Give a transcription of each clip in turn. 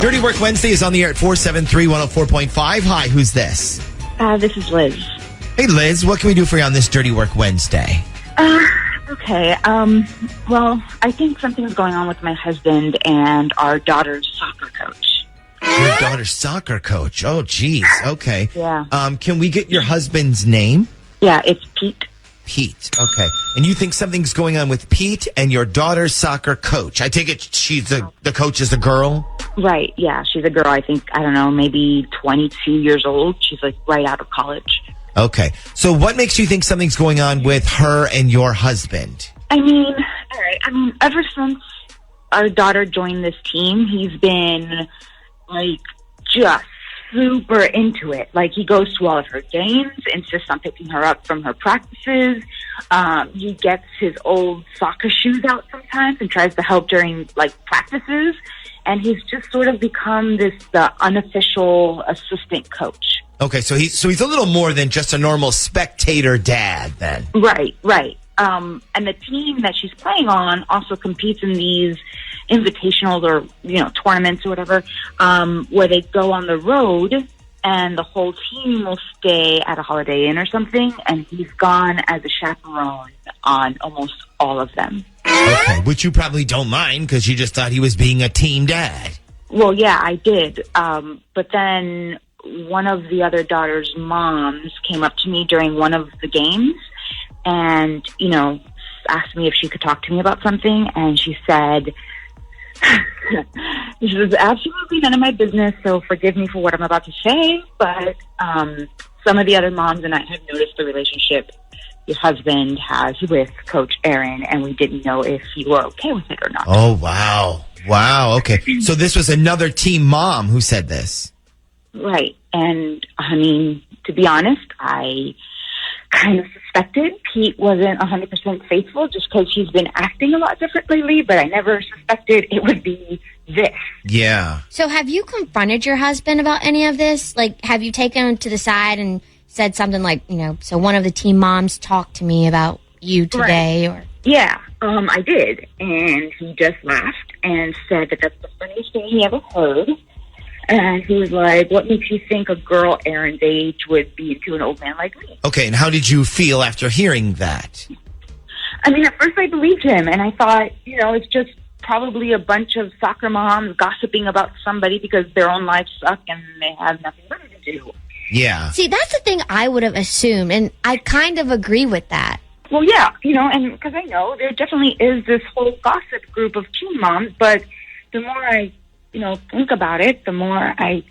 Dirty Work Wednesday is on the air at 473-104.5. Hi, who's this? This is Liz. Hey, Liz, what can we do for you on this Dirty Work Wednesday? Okay. Well, I think something's going on with my husband and our daughter's soccer coach. Your daughter's soccer coach. Oh, geez. Okay. Yeah. Can we get your husband's name? Yeah, it's Pete. Pete. Okay. And you think something's going on with Pete and your daughter's soccer coach? I take it the coach is a girl? Right, yeah. She's a girl, I think, I don't know, maybe 22 years old. She's like right out of college. Okay. So what makes you think something's going on with her and your husband? All right. Ever since our daughter joined this team, he's been like just super into it. Like, he goes to all of her games, insists on picking her up from her practices. He gets his old soccer shoes out sometimes and tries to help during like practices. And he's just sort of become the unofficial assistant coach. Okay, so he's a little more than just a normal spectator dad then. Right. And the team that she's playing on also competes in these invitationals or, tournaments or whatever, where they go on the road and the whole team will stay at a Holiday Inn or something, and he's gone as a chaperone on almost all of them. Okay, which you probably don't mind because you just thought he was being a team dad. Well, yeah, I did. But then one of the other daughter's moms came up to me during one of the games and, asked me if she could talk to me about something. And she said, this is absolutely none of my business, so forgive me for what I'm about to say. But some of the other moms and I have noticed the relationship your husband has with Coach Aaron, and we didn't know if you were okay with it or not. Oh, wow. Wow, okay. So this was another team mom who said this. Right. And, to be honest, I kind of suspected Pete wasn't 100% faithful just because he's been acting a lot different lately, but I never suspected it would be this. Yeah. So have you confronted your husband about any of this? Like, have you taken him to the side and said something like, so one of the team moms talked to me about you today? Right. Or yeah, I did. And he just laughed and said that that's the funniest thing he ever heard. And he was like, what makes you think a girl Aaron's age would be into an old man like me? Okay, and how did you feel after hearing that? At first I believed him, and I thought, it's just probably a bunch of soccer moms gossiping about somebody because their own lives suck and they have nothing better to do. Yeah. See, that's the thing I would have assumed, and I kind of agree with that. Well, yeah, and because I know there definitely is this whole gossip group of teen moms, but the more I think about it, the more I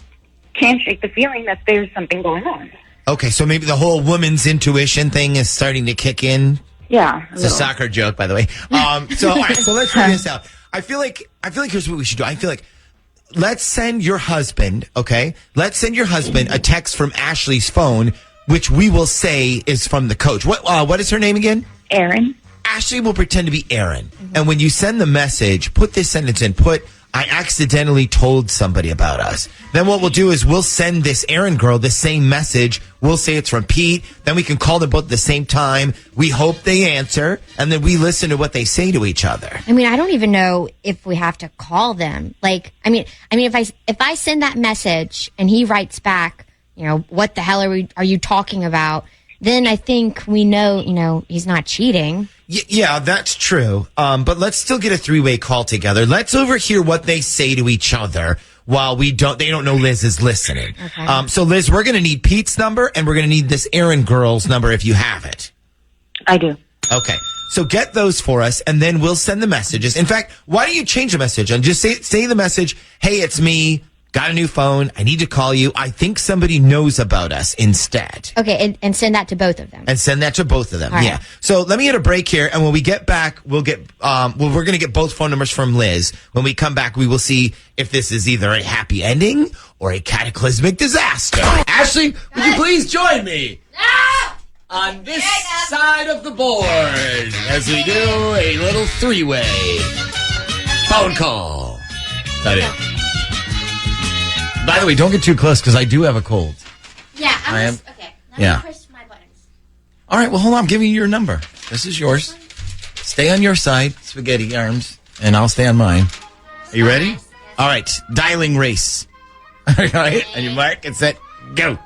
can't shake the feeling that there's something going on. Okay, so maybe the whole woman's intuition thing is starting to kick in. Yeah. It's a soccer joke, by the way. All right, so let's figure this out. I feel like here's what we should do. I feel like let's send your husband, okay? Let's send your husband a text from Ashley's phone, which we will say is from the coach. What is her name again? Aaron. Ashley will pretend to be Aaron. Mm-hmm. And when you send the message, put this sentence in. I accidentally told somebody about us. Then what we'll do is we'll send this Aaron girl the same message. We'll say it's from Pete. Then we can call them both at the same time. We hope they answer. And then we listen to what they say to each other. I don't even know if we have to call them. If I send that message and he writes back, what the hell are you talking about? Then I think we know, he's not cheating. Yeah, that's true. But let's still get a three-way call together. Let's overhear what they say to each other while they don't know Liz is listening. Okay. So Liz, we're going to need Pete's number and we're going to need this Aaron girl's number if you have it. I do. Okay. So get those for us and then we'll send the messages. In fact, why don't you change the message and just say the message, hey, it's me. Got a new phone. I need to call you. I think somebody knows about us instead. Okay, and send that to both of them. And send that to both of them. Right. Yeah. So let me get a break here, and when we get back, we're going to get both phone numbers from Liz. When we come back, we will see if this is either a happy ending or a cataclysmic disaster. Ashley, would you please join me on this side of the board as we do a little three-way phone call? That it. By the way, don't get too close because I do have a cold. Yeah, okay. Let me push my buttons. All right, well, hold on. I'm giving you your number. This is yours. Stay on your side, spaghetti arms, and I'll stay on mine. Are you ready? All right, dialing race. All right, and you mark and set, go.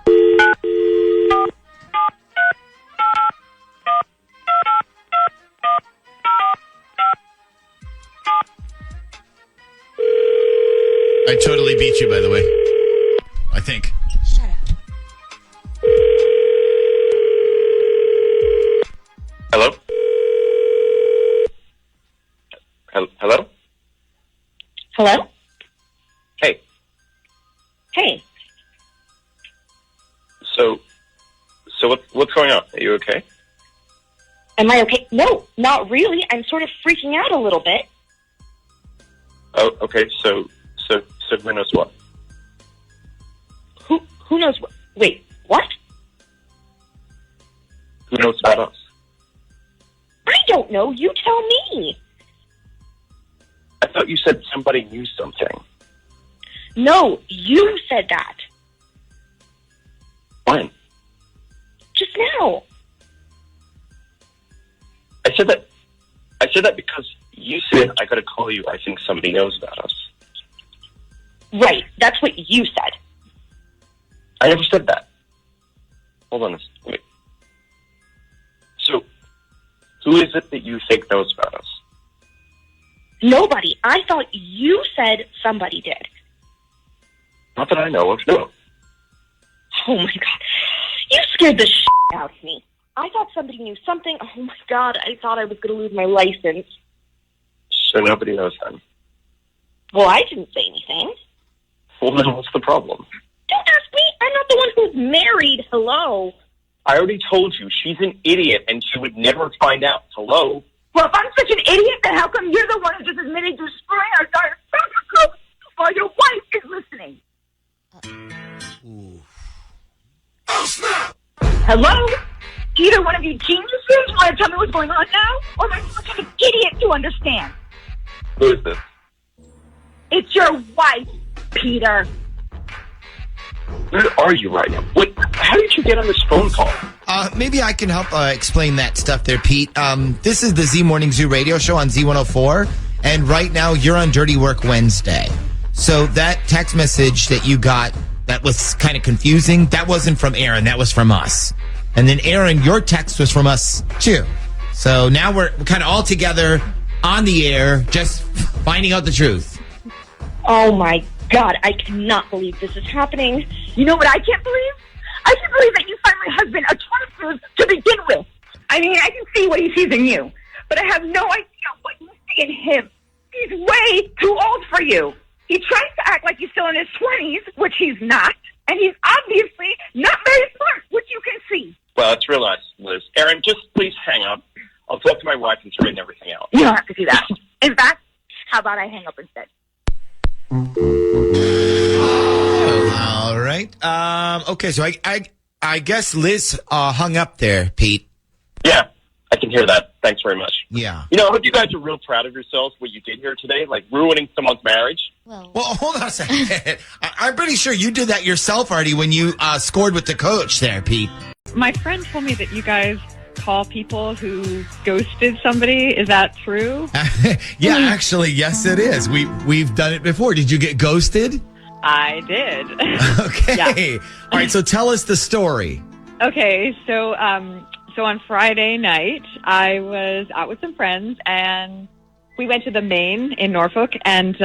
I totally beat you, by the way. I think. Shut up. Hello? Hello? Hello? Hey. Hey. So what's going on? Are you okay? Am I okay? No, not really. I'm sort of freaking out a little bit. Oh, okay. So who knows what? Who knows what? Wait, what? Who knows about us? I don't know. You tell me. I thought you said somebody knew something. No, you said that. When? Just now. I said that because you said I gotta call you. I think somebody knows about us. Right, that's what you said. I never said that. Hold on a second. Wait. So, who is it that you think knows about us? Nobody. I thought you said somebody did. Not that I know of, no. Oh my god. You scared the shit out of me. I thought somebody knew something. Oh my god, I thought I was going to lose my license. So nobody knows then. Well, I didn't say anything. Well, then what's the problem? Don't ask me. I'm not the one who's married. Hello. I already told you, she's an idiot and she would never find out. Hello? Well, if I'm such an idiot, then how come you're the one who just admitted to destroying our daughter's social group while your wife is listening? Oh, snap! Hello? Either one of you geniuses want to tell me what's going on now, or am I such an idiot to understand? Who is this? It's your wife, Peter. Where are you right now? Wait, how did you get on this phone call? Maybe I can help explain that stuff there, Pete. This is the Z Morning Zoo radio show on Z104, and right now you're on Dirty Work Wednesday. So that text message that you got that was kind of confusing, that wasn't from Aaron, that was from us. And then Aaron, your text was from us too. So now we're kind of all together on the air, just finding out the truth. Oh my God, I cannot believe this is happening. You know what I can't believe? I can't believe that you find my husband attractive to begin with. I mean, I can see what he sees in you, but I have no idea what you see in him. He's way too old for you. He tries to act like he's still in his 20s, which he's not, and he's obviously not very smart, which you can see. Well, it's real nice, Liz. Aaron, just please hang up. I'll talk to my wife and straighten everything out. You don't have to do that. In fact, how about I hang up instead? All right. Okay, so I guess Liz hung up there, Pete. Yeah, I can hear that. Thanks very much. Yeah. You know, I hope you guys are real proud of yourselves, what you did here today, like ruining someone's marriage. Well, hold on a second. I'm pretty sure you did that yourself, Artie, when you scored with the coach there, Pete. My friend told me that you guys call people who ghosted somebody. Is that true? Yeah, actually, yes, it is. We've done it before. Did you get ghosted? I did. Okay. Yeah. All right, so tell us the story. Okay, so on Friday night, I was out with some friends, and we went to the Main in Norfolk, and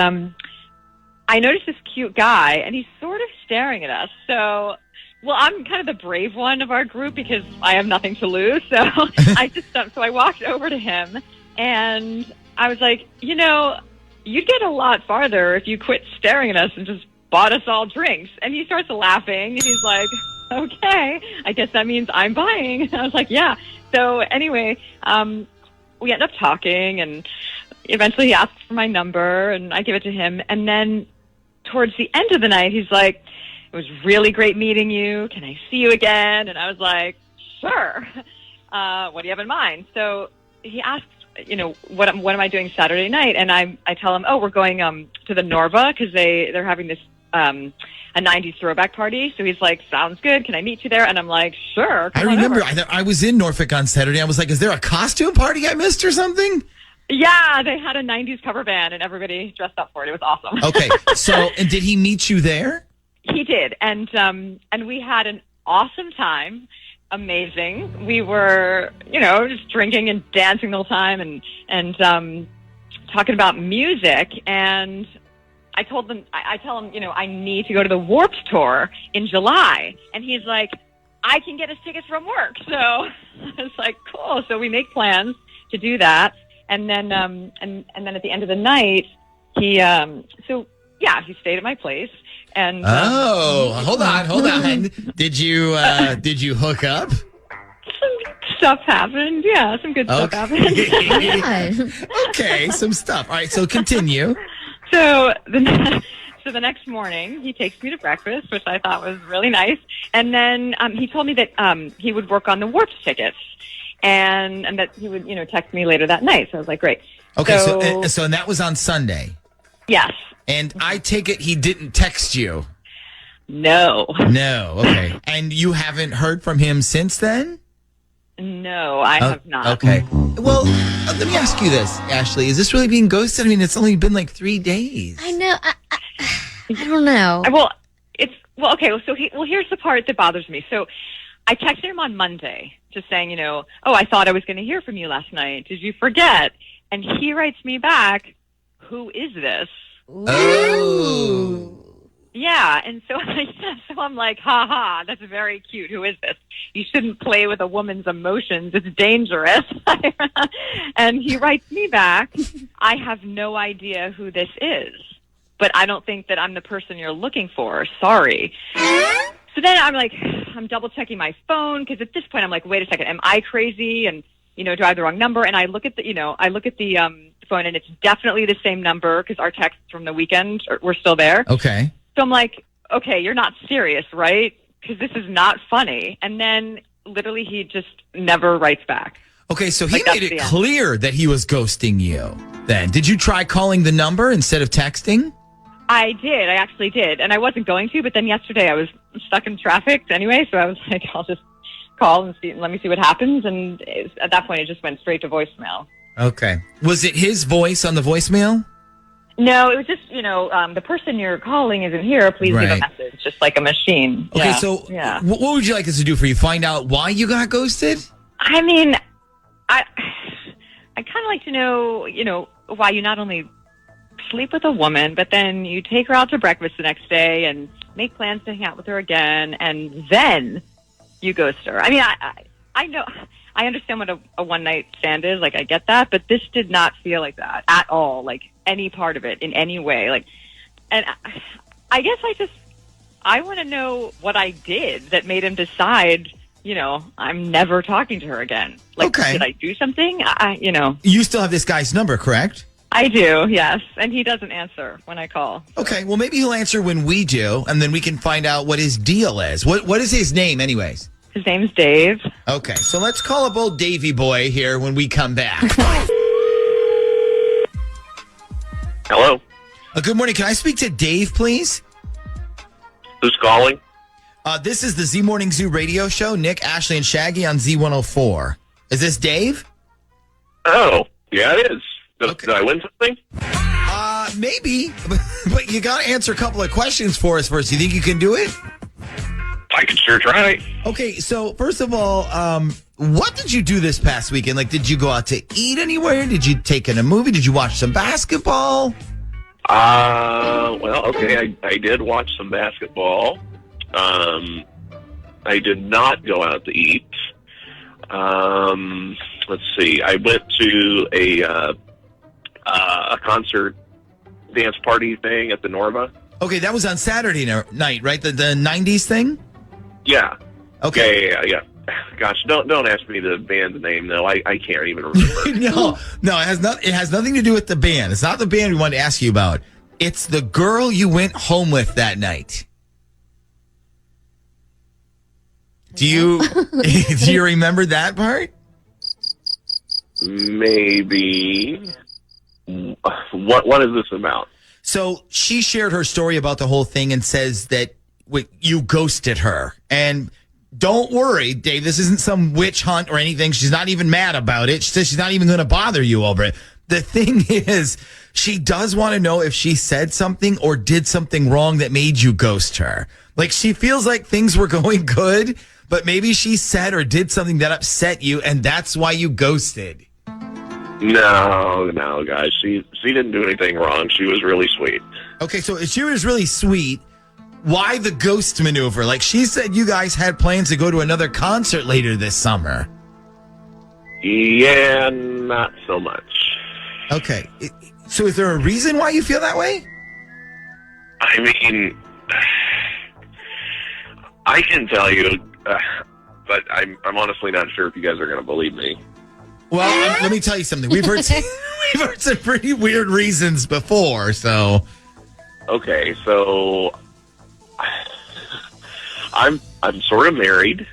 I noticed this cute guy, and he's sort of staring at us. So, well, I'm kind of the brave one of our group because I have nothing to lose. So I walked over to him, and I was like, you know, you'd get a lot farther if you quit staring at us and just bought us all drinks. And he starts laughing, and he's like, okay, I guess that means I'm buying. And I was like, yeah. So anyway, we end up talking, and eventually he asked for my number, and I give it to him. And then towards the end of the night, he's like, it was really great meeting you. Can I see you again? And I was like, sure. What do you have in mind? So he asked, you know, what am I doing Saturday night? And I tell him, oh, we're going to the Norva because they're having this a 90s throwback party. So he's like, sounds good. Can I meet you there? And I'm like, sure. I remember I was in Norfolk on Saturday. I was like, is there a costume party I missed or something? Yeah, they had a 90s cover band and everybody dressed up for it. It was awesome. Okay. So, and did he meet you there? He did. And we had an awesome time. Amazing. We were, just drinking and dancing the whole time and talking about music. And I tell him, I need to go to the Warped Tour in July. And he's like, I can get us tickets from work. So I was like, cool. So we make plans to do that. And then, and then at the end of the night, he stayed at my place. And hold on. Did you hook up? Some stuff happened. Yeah, some good stuff happened. Okay, some stuff. All right, so continue. So the next morning, he takes me to breakfast, which I thought was really nice. And then he told me that he would work on the Warped tickets, and that he would text me later that night. So I was like, great. Okay, so and that was on Sunday. Yes. And I take it he didn't text you. No. Okay. And you haven't heard from him since then? No, I have not. Okay. Well, let me ask you this, Ashley. Is this really being ghosted? I mean, it's only been like 3 days. I know. I don't know. Okay. So here's the part that bothers me. So I texted him on Monday, just saying, I thought I was going to hear from you last night. Did you forget? And he writes me back, who is this? Oh. Yeah, and so I'm like, ha, that's very cute. Who is this? You shouldn't play with a woman's emotions. It's dangerous. And he writes me back, I have no idea who this is, but I don't think that I'm the person you're looking for. Sorry. So then I'm double checking my phone, because at this point I'm like, wait a second, am I crazy? And, do I have the wrong number? And I look at the phone, and it's definitely the same number, because our texts from the weekend were still there. Okay. So I'm like, okay, you're not serious, right? Because this is not funny. And then literally he just never writes back. Okay, so he made it clear that he was ghosting you then. Did you try calling the number instead of texting? I did. I actually did. And I wasn't going to, but then yesterday I was stuck in traffic anyway, so I was like, I'll just call and let me see what happens. And at that point, it just went straight to voicemail. Okay. Was it his voice on the voicemail? No, it was just, the person you're calling isn't here. Please leave a message, just like a machine. Okay, so what would you like us to do for you? Find out why you got ghosted? I mean, I kind of like to know, why you not only sleep with a woman, but then you take her out to breakfast the next day and make plans to hang out with her again, and then you ghost her. I mean, I know, I understand what a one-night stand is. Like, I get that, but this did not feel like that at all. Like, any part of it in any way. Like, and I guess I want to know what I did that made him decide, I'm never talking to her again. Like, did I do something? You still have this guy's number, correct? I do, yes. And he doesn't answer when I call. So. Okay, well, maybe he'll answer when we do, and then we can find out what his deal is. What is his name, anyways? His name's Dave. Okay, so let's call up old Davey boy here when we come back. Hello? Good morning. Can I speak to Dave, please? Who's calling? This is the Z Morning Zoo radio show. Nick, Ashley, and Shaggy on Z104. Is this Dave? Oh, yeah, it is. Did I win something? Maybe, but you got to answer a couple of questions for us first. You think you can do it? I can sure try. Okay, so first of all, what did you do this past weekend? Like, did you go out to eat anywhere? Did you take in a movie? Did you watch some basketball? Well, okay, I did watch some basketball. I did not go out to eat. Let's see. I went to a concert dance party thing at the Norma. Okay, that was on Saturday night, right? The 90s thing? Yeah. Okay. Yeah. Gosh, don't ask me the band's name though. I can't even remember. No, it has nothing to do with the band. It's not the band we wanted to ask you about. It's the girl you went home with that night. Do you remember that part? Maybe. What is this about? So she shared her story about the whole thing and says that you ghosted her. And don't worry, Dave, this isn't some witch hunt or anything. She's not even mad about it. She says she's not even going to bother you over it. the thing is, she does want to know if she said something or did something wrong that made you ghost her. Like, she feels like things were going good, but maybe she said or did something that upset you, and that's why you ghosted. No, guys. She didn't do anything wrong. She was really sweet. Okay, so if she was really sweet, why the ghost maneuver? Like, she said you guys had plans to go to another concert later this summer. Yeah, not so much. Okay. So is there a reason why you feel that way? I mean, I can tell you, but I'm honestly not sure if you guys are going to believe me. Well, let me tell you something. We've heard some pretty weird reasons before, so. Okay, so I'm sort of married.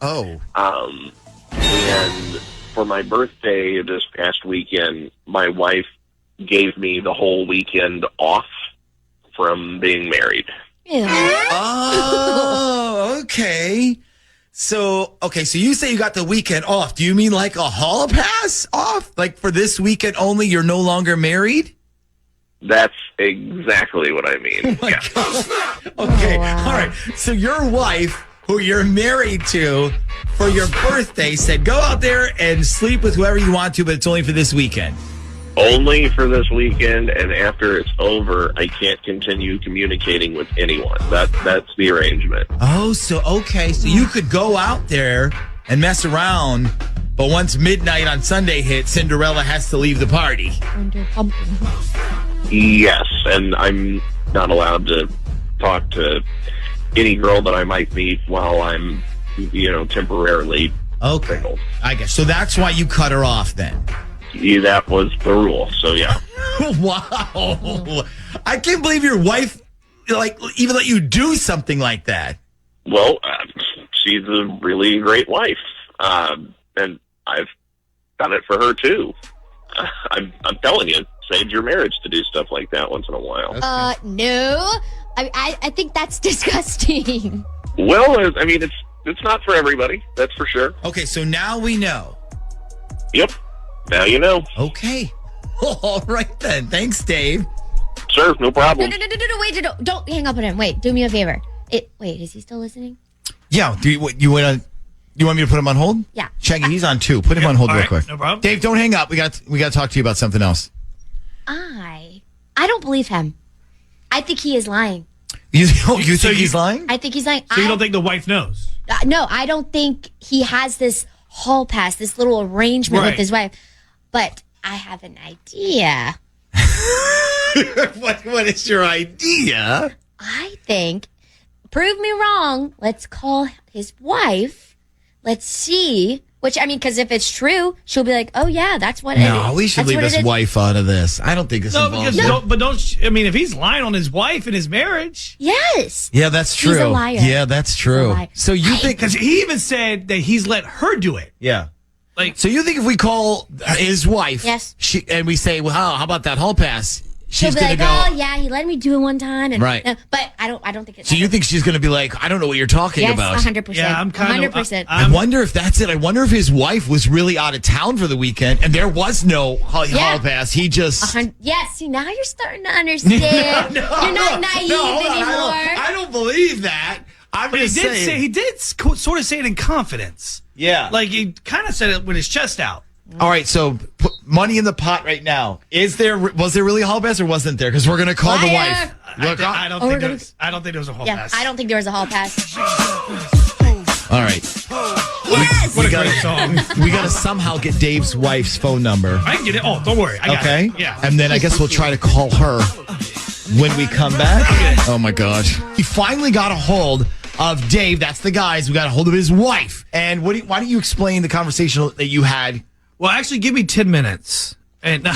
Oh. And for my birthday this past weekend, my wife gave me the whole weekend off from being married. Ew. Oh, okay. So you say you got the weekend off. Do you mean like a hall pass off? Like for this weekend only, you're no longer married? That's exactly what I mean. Oh my Yeah. gosh. Okay. Oh, wow. All right. So your wife, who you're married to, for your birthday said, go out there and sleep with whoever you want to, but it's only for this weekend. Only for this weekend, and after it's over, I can't continue communicating with anyone. That's the arrangement. Oh, so okay. So you could go out there and mess around, but once midnight on Sunday hits, Cinderella has to leave the party. Under pumpkin. Yes, and I'm not allowed to talk to any girl that I might meet while I'm, temporarily Okay. single. I guess. So that's why you cut her off then. Yeah, that was the rule, so yeah. Wow. I can't believe your wife, even let you do something like that. Well, she's a really great wife, and I've done it for her too. I'm telling you, saved your marriage to do stuff like that once in a while. No. I think that's disgusting. Well, I mean, it's not for everybody, that's for sure. Okay, so now we know. Yep, now you know. Okay. All right then. Thanks, Dave. Sure, no problem. No, wait, don't hang up on him. Wait, do me a favor. Wait, is he still listening? Yeah. Do you want me to put him on hold? Yeah. Shaggy, he's on too. Put him on hold all real right, quick. no problem. Dave, don't hang up. We got to talk to you about something else. I don't believe him. I think he is lying. You think he's lying? I think he's lying. So you don't think the wife knows? No, I don't think he has this hall pass, this little arrangement Right. with his wife. But I have an idea. What is your idea? I think, prove me wrong, let's call his wife. Let's see. Which, I mean, because if it's true, she'll be like, oh, yeah, that's what it is. No, we should That's leave what it his is. wife out of this. I don't think this No, involves because if he's lying on his wife and his marriage, Yes. Yeah, that's true. He's a liar. Yeah, that's true. liar. So you think? because he even said that he's let her do it. Yeah. Like, So you think if we call his wife, Yes. and we say, well, how about that hall pass? She'll She's be gonna like, go. oh, yeah, he let me do it one time. And, Right. But I don't think it's. So you think she's going to be like, I don't know what you're talking Yes, about? 100%. yeah, I'm kind of 100%. I wonder if that's it. I wonder if his wife was really out of town for the weekend and there was no hall pass. He just. Yes, see, now you're starting to understand. You're not naive hold on. anymore. I don't believe that. I'm but he just did saying. say, he did sort of say it in confidence. Yeah. Like, he kind of said it with his chest out. All right, so put money in the pot right now. Was there really a hall pass or wasn't there? Because we're going to call the Liar. wife. Look, I don't Oh, think we're gonna- I don't think there was a whole Yeah, pass. I don't think there was a hall pass. all right. Yes. What a gotta- great song. We got to somehow get Dave's wife's phone number. I can get it. Oh, don't worry. I got Okay? it. Yeah. And then I guess we'll try to call her when we come back. Okay. Oh, my gosh. We finally got a hold of Dave. That's the guys. We got a hold of his wife. And why don't you explain the conversation that you had? Well, actually, give me 10 minutes. And all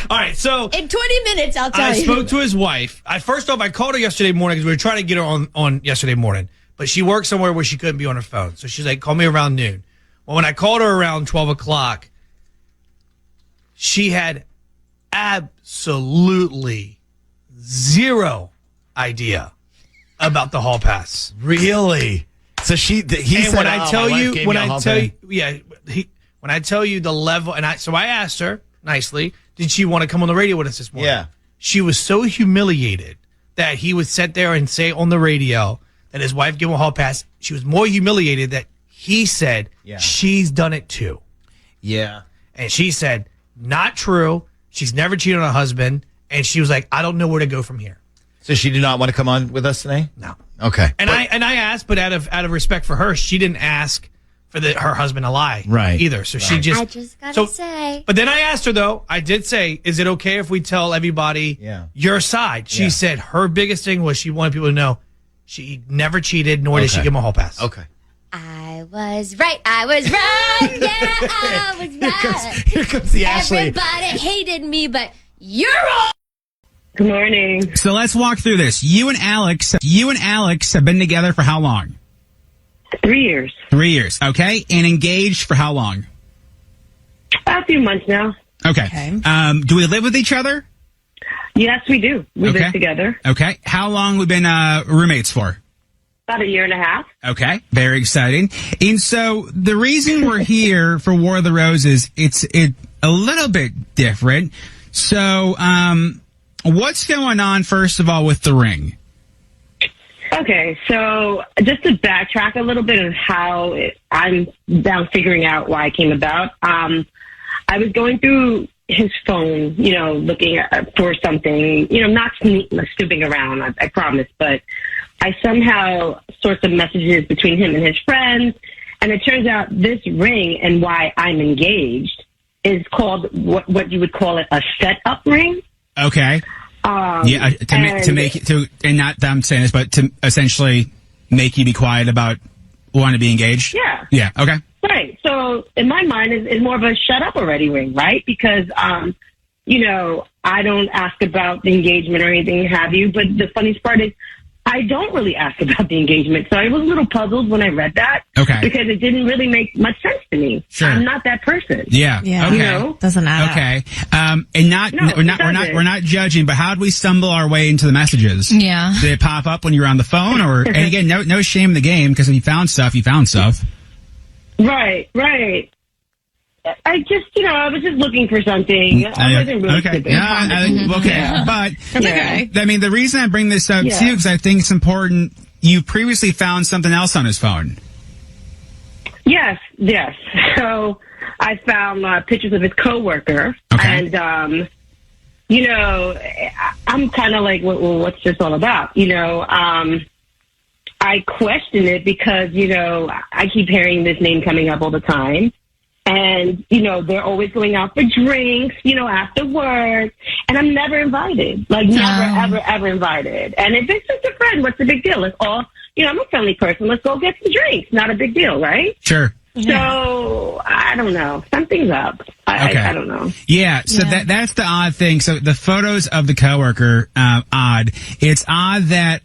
right, so In 20 minutes, I'll tell I you. spoke to his wife. I called her yesterday morning because we were trying to get her on yesterday morning, but she worked somewhere where she couldn't be on her phone. So she's like, call me around noon. Well, when I called her around 12 o'clock, she had absolutely zero idea about the hall pass. Really? So he And said, when I "Oh, tell my wife you, gave when me a I hall tell pass." you, yeah, when I tell you the level, so I asked her, nicely, did she want to come on the radio with us this morning? Yeah. She was so humiliated that he would sit there and say on the radio that his wife gave him a hall pass. She was more humiliated that he said she's done it too. Yeah. And she said, not true. She's never cheated on her husband. And she was like, I don't know where to go from here. So she did not want to come on with us today? No. Okay. And I asked, but out of respect for her, she didn't ask for her husband to lie either. So she just... I just gotta say. But then I asked her, though, I did say, is it okay if we tell everybody your side? She said her biggest thing was she wanted people to know she never cheated, nor did she give him a hall pass. Okay. I was right. I was right. Yeah, I was right. Here comes the Ashley. Everybody hated me, but you're wrong. Good morning. So let's walk through this. You and Alex have been together for how long? 3 years. 3 years. Okay. And engaged for how long? A few months now. Okay. Do we live with each other? Yes, we do. We live together. Okay. How long we been roommates for? About a year and a half. Okay. Very exciting. And so the reason we're here for War of the Roses, it's a little bit different. So, what's going on, first of all, with the ring? Okay, so just to backtrack a little bit of how I'm now figuring out why it came about. I was going through his phone, looking for something, not snooping around, I promise, but I somehow saw some messages between him and his friends, and it turns out this ring and why I'm engaged is called what you would call it a set-up ring. Okay. To make it and not that I'm saying this, but to essentially make you be quiet about wanting to be engaged. Yeah. Yeah. Okay. Right. So in my mind, is more of a shut up already ring, right? Because I don't ask about the engagement or anything have you. But the funniest part is I don't really ask about the engagement. So I was a little puzzled when I read that. Okay. Because it didn't really make much sense to me. Sure. I'm not that person. Yeah. Okay. Doesn't add Okay. And we're not judging, but how did we stumble our way into the messages? Yeah. Did it pop up when you were on the phone, or and again, no shame in the game because if you found stuff, you found stuff. Right. I just, I was just looking for something. I wasn't really stupid. But I mean, the reason I bring this up too, because I think it's important. You previously found something else on his phone. Yes. So I found pictures of his coworker, and I'm kind of like, well, what's this all about? I question it because I keep hearing this name coming up all the time. And, they're always going out for drinks, after work. And I'm never invited. Like, never, ever invited. And if it's just a friend, what's the big deal? Let's all, I'm a friendly person. Let's go get some drinks. Not a big deal, right? Sure. So, I don't know. Something's up. I don't know. Yeah, so that's the odd thing. So the photos of the coworker, odd. It's odd that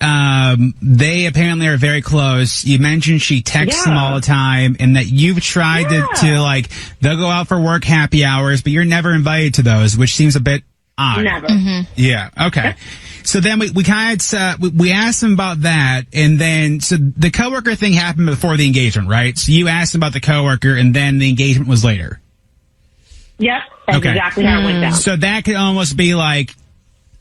they apparently are very close. You mentioned she texts him all the time, and that you've tried to like, they'll go out for work happy hours, but you're never invited to those, which seems a bit odd. Never. Yeah, okay. So then we kind of, we asked him about that, and then, so the coworker thing happened before the engagement, right? So you asked him about the coworker, and then the engagement was later. Yep, that's exactly how it went down. So that could almost be like,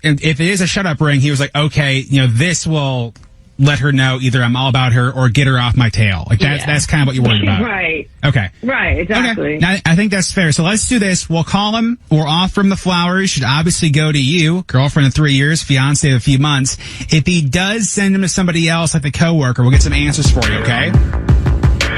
if it is a shut-up ring, he was like, okay, this will let her know either I'm all about her or get her off my tail. Like, that's kind of what you're worried about. Right. Okay. Right, exactly. Okay. Now, I think that's fair. So let's do this. We'll call him. We'll offer him the flowers. Should obviously go to you, girlfriend of 3 years, fiance of a few months. If he does send him to somebody else, like the coworker, we'll get some answers for you, okay?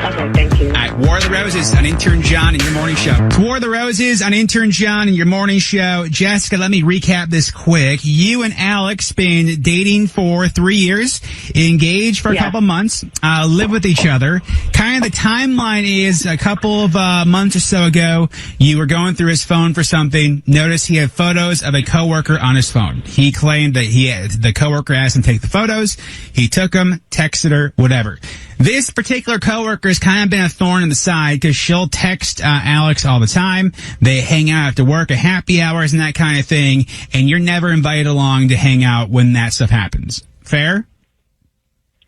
Okay, thank you. All right, War of the Roses on Intern John and your morning show. War of the Roses on Intern John and your morning show. Jessica, let me recap this quick. You and Alex been dating for 3 years, engaged for a couple months, live with each other. Kind of the timeline is a couple of months or so ago, you were going through his phone for something, noticed he had photos of a coworker on his phone. He claimed that the coworker asked him to take the photos. He took them, texted her, whatever. This particular coworker has kind of been a thorn in the side because she'll text Alex all the time. They hang out after work at happy hours and that kind of thing, and you're never invited along to hang out when that stuff happens. Fair?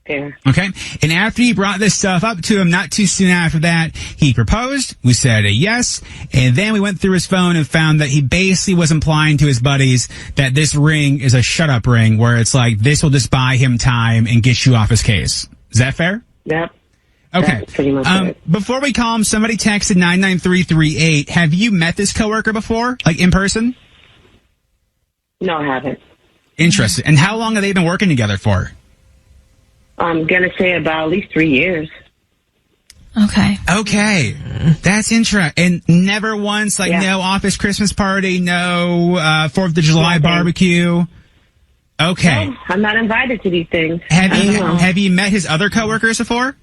Yeah. Okay. And after he brought this stuff up to him, not too soon after that, he proposed. We said a yes. And then we went through his phone and found that he basically was implying to his buddies that this ring is a shut up ring where it's like, this will just buy him time and get you off his case. Is that fair? Yep. Okay. That's pretty much it. Before we call him, somebody texted 99338. Have you met this coworker before? Like in person? No, I haven't. Interesting. And how long have they been working together for? I'm going to say about at least 3 years. Okay. Okay. That's interesting. And never once, like, no office Christmas party, no 4th of July barbecue. Okay. No, I'm not invited to these things. Have you met his other coworkers before?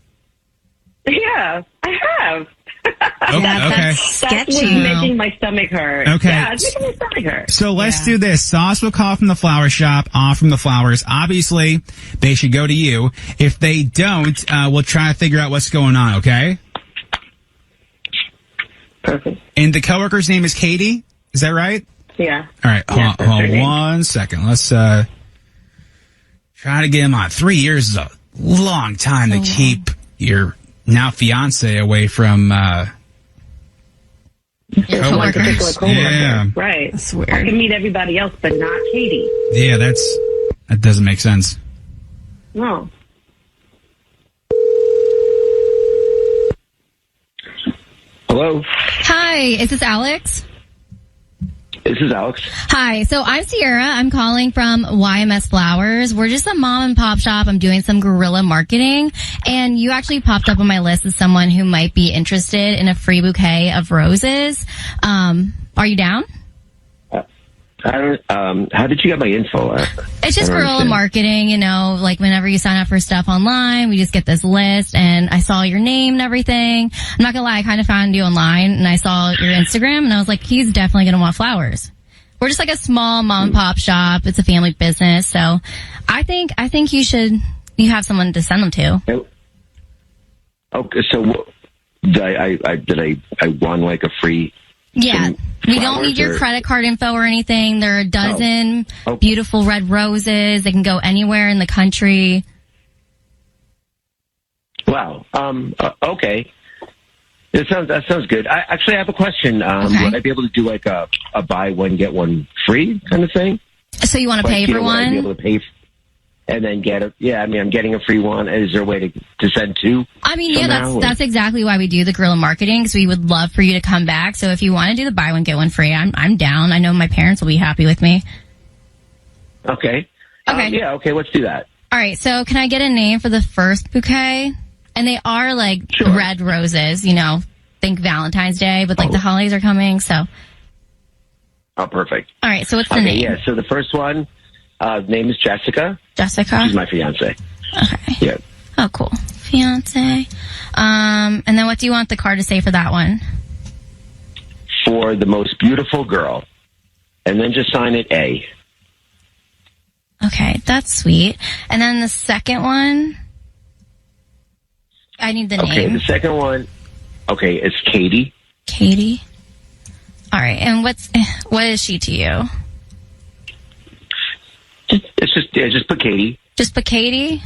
Yeah, I have. Okay. That's what's making my stomach hurt. Okay. Yeah, it's making my stomach hurt. So let's do this. Sauce will call from the flower shop, off from the flowers. Obviously, they should go to you. If they don't, we'll try to figure out what's going on, okay? Perfect. And the coworker's name is Katie? Is that right? Yeah. All right. Yeah, Hold on 1 second. Let's try to get him on. 3 years is a long time to keep your now fiance away from coworkers. Yeah. Right. That's weird. I can meet everybody else, but not Katie. Yeah, that doesn't make sense. No. Hello, Hi, is this Alex? this is Alex. Hi, so I'm Sierra. I'm calling from YMS Flowers. We're just a mom and pop shop. I'm doing some guerrilla marketing, and you actually popped up on my list as someone who might be interested in a free bouquet of roses. Are you down? How did you get my info? It's just guerrilla marketing, you know, like whenever you sign up for stuff online, we just get this list, and I saw your name and everything. I'm not gonna lie, I kind of found you online, and I saw your Instagram, and I was like, he's definitely gonna want flowers. We're just like a small mom and pop shop. It's a family business, so I think you have someone to send them to. Okay, so did I won like a free? Yeah. We don't flowers need your or- credit card info or anything. There are a dozen beautiful red roses. They can go anywhere in the country. Wow. Okay. That sounds good. I actually have a question. Okay. Would I be able to do like a buy one get one free kind of thing? So you want to pay for Would I be one? able to pay and then get it? Yeah, I mean, I'm getting a free one. Is there a way to send two? I mean, yeah, somehow, that's exactly why we do the guerrilla marketing, because we would love for you to come back. So if you want to do the buy one get one free, I'm down. I know my parents will be happy with me. Okay. Okay. Yeah. Okay. Let's do that. All right. So can I get a name for the first bouquet? And they are like red roses, you know, think Valentine's Day, but like the holidays are coming. So. Oh, perfect. All right. So what's the name? Yeah. So the first one, name is Jessica. Jessica. She's my fiance. Okay. Yeah. Oh, cool. Fiance. And then what do you want the card to say for that one? For the most beautiful girl. And then just sign it A. Okay, that's sweet. And then the second one, I need the Okay, name. the second one, is Katie. Katie. All right, and what is she to you? It's just put Katie. Just put Katie?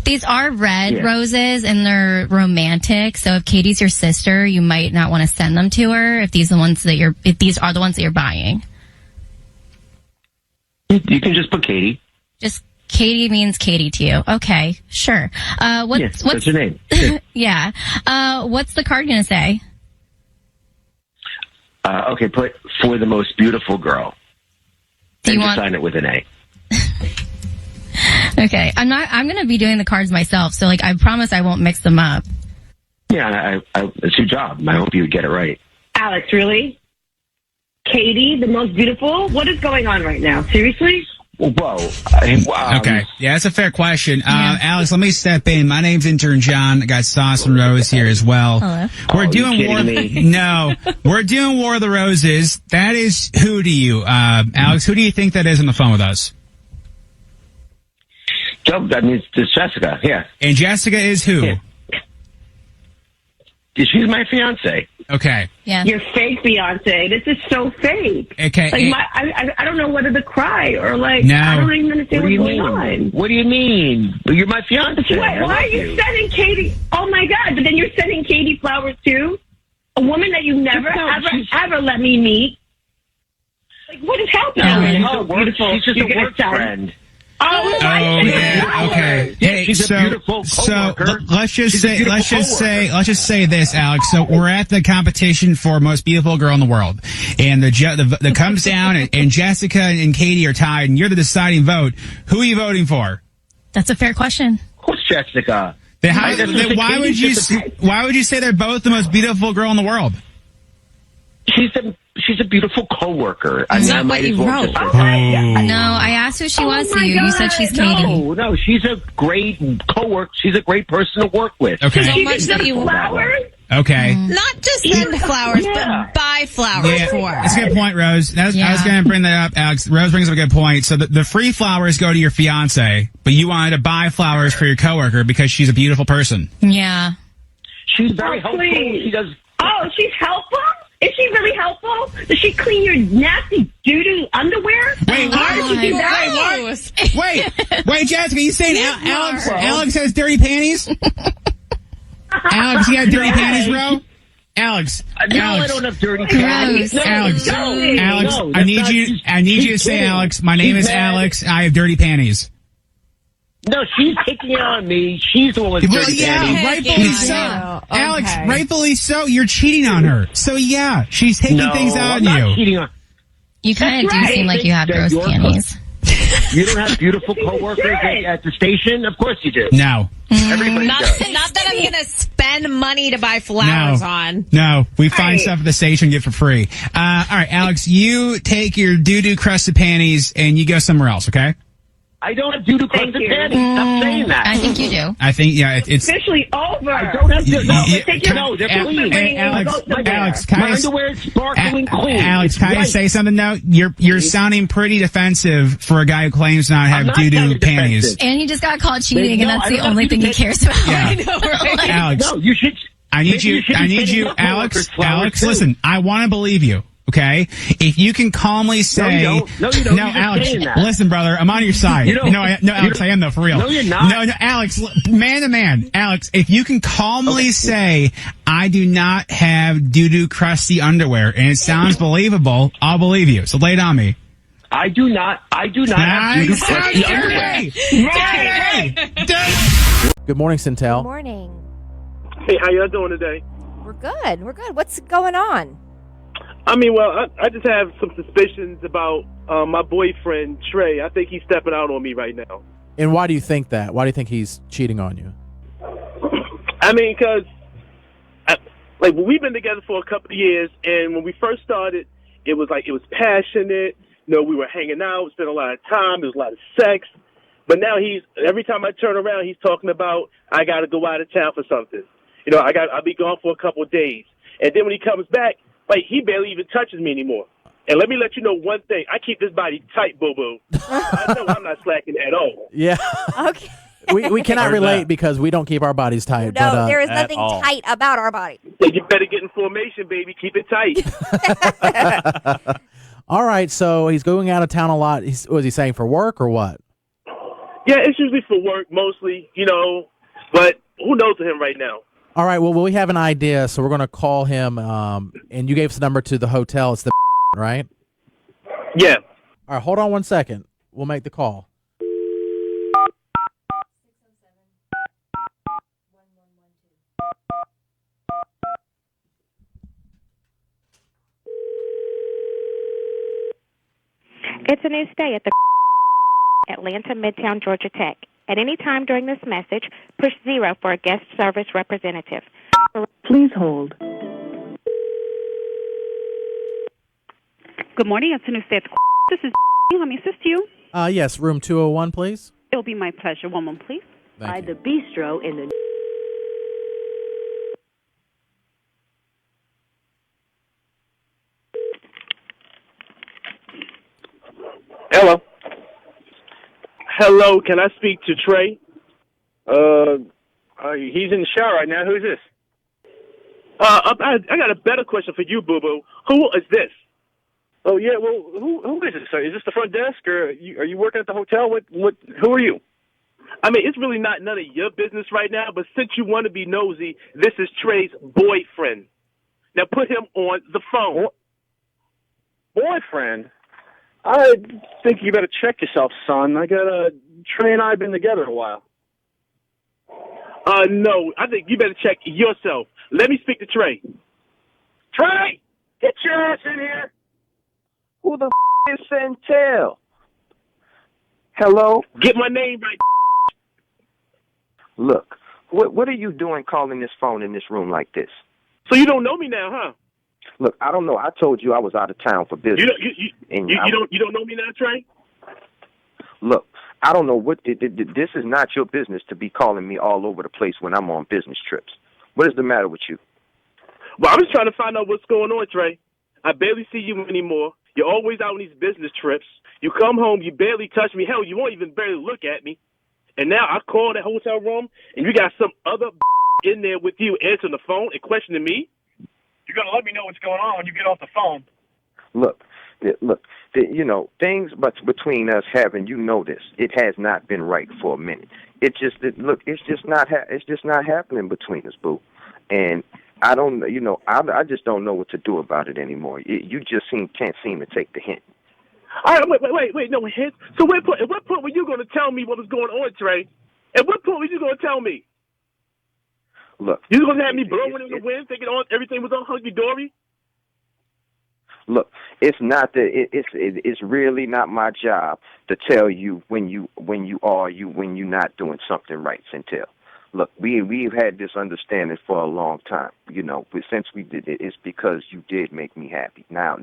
These are red Yeah. roses, and they're romantic. So if Katie's your sister, you might not want to send them to her if these are the ones that you're buying. You can just put Katie. Just Katie means Katie to you. Okay, sure. Yes, that's her name. Yeah. What's the card gonna say? Okay, put for the most beautiful girl. Do you and just want- sign it with an A. Okay, I'm gonna be doing the cards myself, so like I promise I won't mix them up. Yeah, it's your job. I hope you get it right. Alex, really? Katie, the most beautiful? What is going on right now? Seriously? Whoa. Okay. Yeah, that's a fair question. Alex, let me step in. My name's intern John. I got Sauce and Rose here as well. Hello. We're doing you War. kidding me? No, we're doing War of the Roses. That is who to you, Alex? Who do you think that is on the phone with us? So, that means it's Jessica. Yeah. And Jessica is who? Yeah. She's my fiance. Okay. Yeah. Your fake Beyonce. This is so fake. Okay. Like I don't know whether to cry or like No. I don't even understand What do what's you going mean? on. What do you mean? You're my fiance. Why are you sending Katie? Oh my God! But then you're sending Katie flowers too. A woman that you never ever let me meet. Like what is happening? Oh, beautiful. She's just a work friend. Oh, yeah. Okay. Hey, she's a beautiful coworker. Let's just say this, Alex. So we're at the competition for most beautiful girl in the world, and the comes down, and Jessica and Katie are tied, and you're the deciding vote. Who are you voting for? That's a fair question. Who's Jessica? Why would you say they're both the most beautiful girl in the world? She's a beautiful coworker. That's not what you wrote. No, I asked who she was to you. You said she's Katie. No, she's a great coworker. She's a great person to work with. Okay. So much that you flowers. Okay. Not just send flowers, but buy flowers for her. That's a good point, Rose. I was going to bring that up, Alex. Rose brings up a good point. So the free flowers go to your fiance, but you wanted to buy flowers for your coworker because she's a beautiful person. Yeah. She's very helpful. She does. Oh, she's helpful? Is she really helpful? Does she clean your nasty doo-doo underwear? Wait, why did she do that? Wait, Jessica, you saying Alex has dirty panties? Alex, you got dirty panties, bro? Alex. No, I don't have dirty panties. Alex, I need you to say, Alex, my name is Alex, I have dirty panties. No, she's taking it on me. She's the one with dirty panties. Rightfully so. Alex, rightfully so. You're cheating on her. So, yeah, she's taking things out on you. I'm not cheating on. You kind of do seem like you have gross panties. You don't have beautiful coworkers at the station? Of course you do. No. Everybody does. Not that I'm going to spend money to buy flowers on. No, we find stuff at the station and get for free. All right, Alex, you take your doo-doo crusted panties and you go somewhere else, okay? I don't have doo-doo crusted panties. Stop saying that. I think you do. I think, it's officially over. I don't have to. No, they're clean. Alex, my underwear is sparkling clean. Alex, can I say something now? You're sounding pretty defensive for a guy who claims not to have doo-doo panties. And he just got caught cheating, and that's the only thing he cares about. Yeah. I know, right? Alex, no, you should. I need you, Alex. Alex, listen, I want to believe you. Okay, if you can calmly say, no, you don't. No, Alex, listen, brother, I'm on your side. Alex, I am though, for real. No, you're not. No, Alex, man to man, Alex, if you can calmly say, I do not have doo-doo crusty underwear, and it sounds believable, I'll believe you. So lay it on me. I do not have doo-doo crusty underwear. Good morning, Centel. Good morning. Hey, how y'all doing today? We're good. We're good. What's going on? I mean, well, I just have some suspicions about my boyfriend, Trey. I think he's stepping out on me right now. And why do you think that? Why do you think he's cheating on you? I mean, because we've been together for a couple of years, and when we first started, it was passionate. You know, we were hanging out, spent a lot of time. There was a lot of sex. But now every time I turn around, he's talking about, I got to go out of town for something. You know, I'll be gone for a couple of days. And then when he comes back, he barely even touches me anymore. And let me let you know one thing. I keep this body tight, boo-boo. I know I'm not slacking at all. Yeah. Okay. We cannot relate because we don't keep our bodies tight. No, there is nothing tight about our body. You better get in formation, baby. Keep it tight. All right, so he's going out of town a lot. Was he saying for work or what? Yeah, it's usually for work mostly, but who knows him right now? All right, well, we have an idea, so we're going to call him, and you gave us the number to the hotel. It's the right? Yeah. All right, hold on 1 second. We'll make the call. It's a new stay at the Atlanta Midtown Georgia Tech. At any time during this message, push 0 for a guest service representative. Please hold. Good morning. It's a new stay at the This is Let me assist you. Yes, room 201, please. It'll be my pleasure. One moment, please. By the bistro in the... Hello. Hello, can I speak to Trey? He's in the shower right now. Who's this? I got a better question for you, Boo Boo. Who is this? Oh yeah, well, who is it, sir? Is this the front desk, or are you working at the hotel? Who are you? I mean, it's really not none of your business right now, but since you want to be nosy, this is Trey's boyfriend. Now put him on the phone. Boyfriend? I think you better check yourself, son. Trey and I have been together a while. No, I think you better check yourself. Let me speak to Trey. Trey, get your ass in here. Who the is Santel? Hello? Get my name right. Look, what are you doing calling this phone in this room like this? So you don't know me now, huh? Look, I don't know. I told you I was out of town for business. You don't know me now, Trey? Look, I don't know what this is not your business to be calling me all over the place when I'm on business trips. What is the matter with you? Well, I'm just trying to find out what's going on, Trey. I barely see you anymore. You're always out on these business trips. You come home, you barely touch me. Hell, you won't even barely look at me. And now I call that hotel room, and you got some other in there with you answering the phone and questioning me? You're going to let me know what's going on when you get off the phone. Look, things but between us having, this. It has not been right for a minute. It's just not happening between us, boo. And I don't, I just don't know what to do about it anymore. You just can't seem to take the hint. All right, wait, no hint. So at what point were you going to tell me what was going on, Trey? At what point were you going to tell me? Look, you going to have me blowing in the wind, thinking everything was on hunky dory? Look, it's not that it's really not my job to tell you when you're not doing something right, Centel. Look, we've had this understanding for a long time, but since we did it, it's because you did make me happy. Now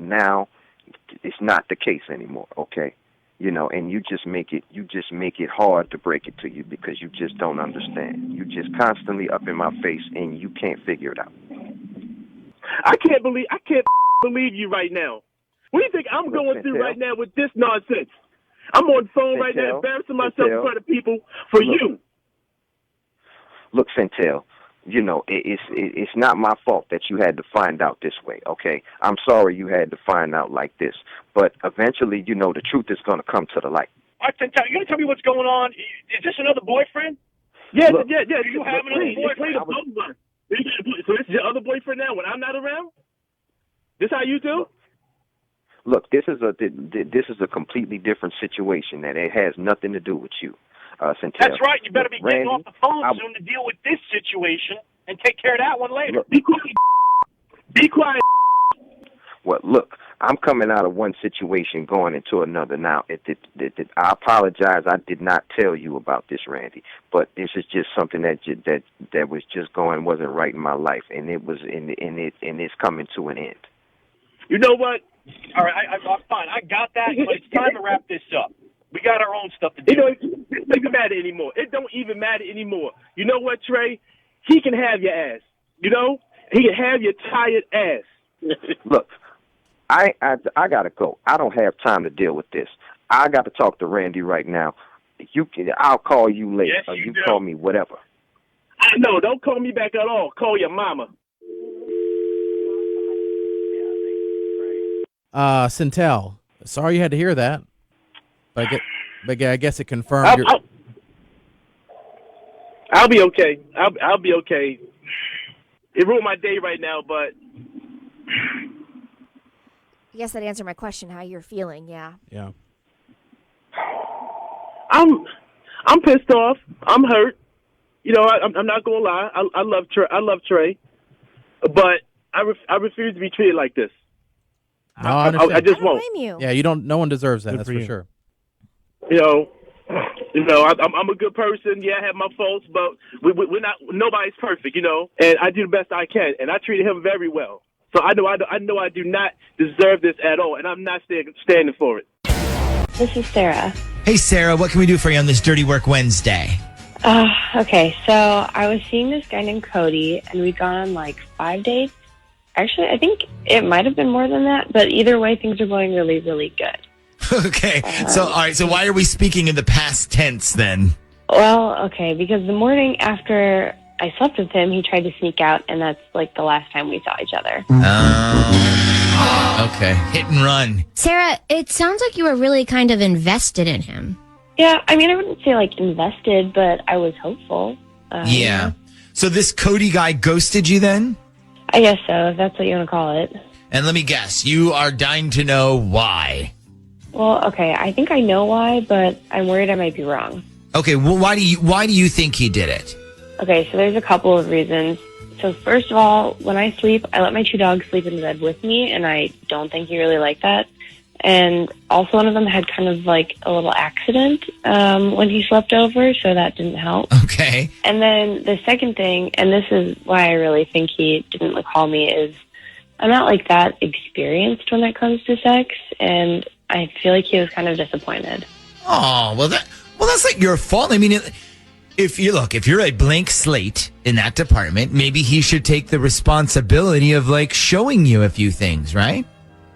it's not the case anymore, okay? And you just make it hard to break it to you because you just don't understand. You just constantly up in my face and you can't figure it out. I can't believe you right now. What do you think I'm going through right now with this nonsense? I'm on the phone right now, embarrassing myself in front of people for you. Look, Centel, it's not my fault that you had to find out this way, okay? I'm sorry you had to find out like this. But eventually, the truth is going to come to the light. All right, Centel, you going to tell me what's going on? Is this another boyfriend? Yeah. Do you have another boyfriend? So this is your other boyfriend now when I'm not around? This how you do? Look, this is a completely different situation that it has nothing to do with you. Centel. That's right. You better be getting Randy, off the phone soon to deal with this situation and take care of that one later. Look, be quiet. Well, look, I'm coming out of one situation going into another now. I apologize. I did not tell you about this, Randy, but this is just something that was just wasn't right in my life, and it's coming to an end. You know what? All right, I'm fine. I got that, but it's time to wrap this up. We got our own stuff to do. It don't even matter anymore. It don't even matter anymore. You know what, Trey? He can have your ass. He can have your tired ass. Look, I gotta go. I don't have time to deal with this. I got to talk to Randy right now. I'll call you later. Yes, or you do. Call me whatever. No, don't call me back at all. Call your mama. Centel, sorry you had to hear that. But I guess it confirmed. I'll be okay. I'll be okay. It ruined my day right now, but I guess that answered my question. How you're feeling? Yeah. Yeah. I'm pissed off. I'm hurt. I'm not gonna lie. I love Trey. But I refuse to be treated like this. No, I just won't. Blame you. Yeah, no one deserves that. Good That's for for you. sure. I'm a good person. Yeah, I have my faults, but we're not. Nobody's perfect, And I do the best I can, and I treated him very well. So I know I do not deserve this at all, and I'm not standing for it. This is Sarah. Hey, Sarah, what can we do for you on this Dirty Work Wednesday? Okay, so I was seeing this guy named Cody, and we'd gone on 5 dates. Actually, I think it might have been more than that, but either way, things are going really, really good. Okay, so why are we speaking in the past tense then? Well, okay, because the morning after I slept with him, he tried to sneak out, and that's like the last time we saw each other. Okay. Hit and run. Sarah, it sounds like you were really kind of invested in him. Yeah, I mean, I wouldn't say like invested, but I was hopeful. Yeah. So this Cody guy ghosted you then? I guess so, if that's what you want to call it. And let me guess, you are dying to know why. Well, okay, I think I know why, but I'm worried I might be wrong. Okay, well, why do you think he did it? Okay, so there's a couple of reasons. So first of all, when I sleep, I let my 2 dogs sleep in bed with me, and I don't think he really liked that. And also one of them had kind of like a little accident when he slept over, so that didn't help. Okay. And then the second thing, and this is why I really think he didn't call me, is I'm not like that experienced when it comes to sex, and I feel like he was kind of disappointed. Oh, well, that's not your fault. I mean, if you're a blank slate in that department, maybe he should take the responsibility of like showing you a few things, right?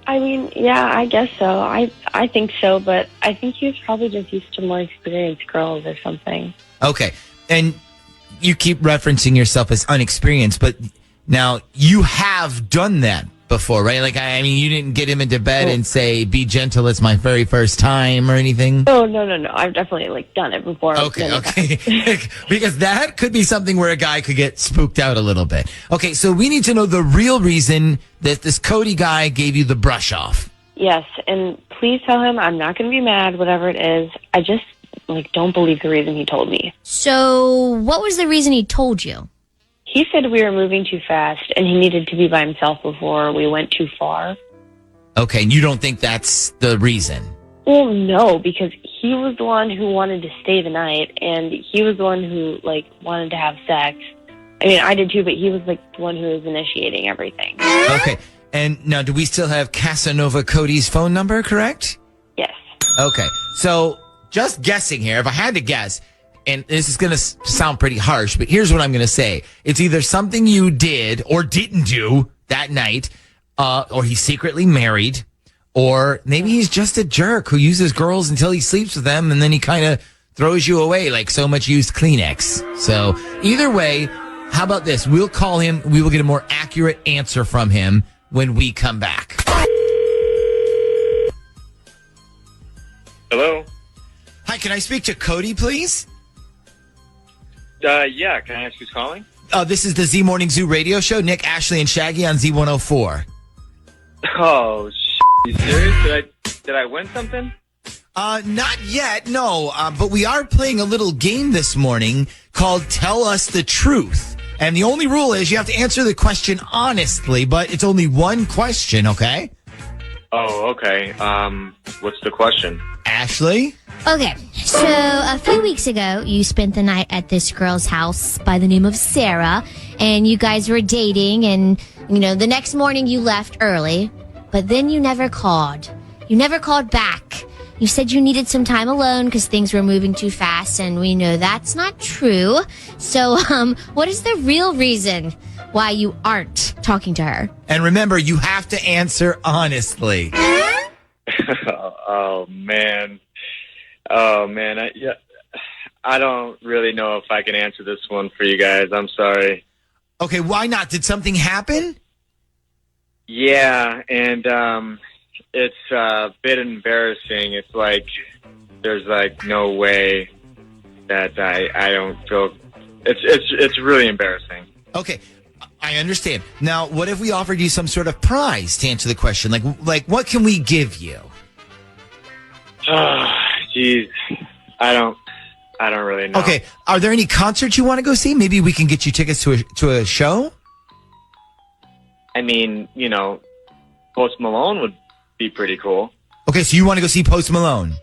I mean, yeah, I guess so. I think so, but I think he was probably just used to more experienced girls or something. Okay. And you keep referencing yourself as unexperienced, but now you have done that before, right? Like, I mean, you didn't get him into bed and say, be gentle, it's my very first time or anything? Oh, no. I've definitely, done it before. Okay. Because that could be something where a guy could get spooked out a little bit. Okay, so we need to know the real reason that this Cody guy gave you the brush off. Yes, and please tell him I'm not going to be mad, whatever it is. I just, don't believe the reason he told me. So what was the reason he told you? He said we were moving too fast and he needed to be by himself before we went too far. Okay, and you don't think that's the reason? Well, no, because he was the one who wanted to stay the night and he was the one who, wanted to have sex. I mean, I did too, but he was, the one who was initiating everything. Okay, and now do we still have Casanova Cody's phone number, correct? Yes. Okay, so just guessing here, if I had to guess, and this is going to sound pretty harsh, but here's what I'm going to say. It's either something you did or didn't do that night, or he's secretly married, or maybe he's just a jerk who uses girls until he sleeps with them, and then he kind of throws you away like so much used Kleenex. So either way, how about this? We'll call him. We will get a more accurate answer from him when we come back. Hello? Hi, can I speak to Cody, please? Yeah, can I ask who's calling? This is the Z Morning Zoo radio show. Nick, Ashley, and Shaggy on Z104. Oh, you serious? Did I win something? Not yet, no. But we are playing a little game this morning called Tell Us the Truth. And the only rule is you have to answer the question honestly, but it's only one question, okay? Oh, okay. What's the question? Ashley? Okay, so a few weeks ago, you spent the night at this girl's house by the name of Sarah, and you guys were dating, and, the next morning you left early, but then you never called. You never called back. You said you needed some time alone because things were moving too fast, and we know that's not true. So, what is the real reason why you aren't talking to her? And remember, you have to answer honestly. Oh, man. I don't really know if I can answer this one for you guys. I'm sorry. Okay, why not? Did something happen? Yeah, and it's a bit embarrassing. It's like there's no way that I don't feel. It's really embarrassing. Okay, I understand. Now, what if we offered you some sort of prize to answer the question? Like what can we give you? Oh, jeez, I don't really know. Okay, are there any concerts you want to go see? Maybe we can get you tickets to a show. I mean, Post Malone would be pretty cool. Okay, so you want to go see Post Malone?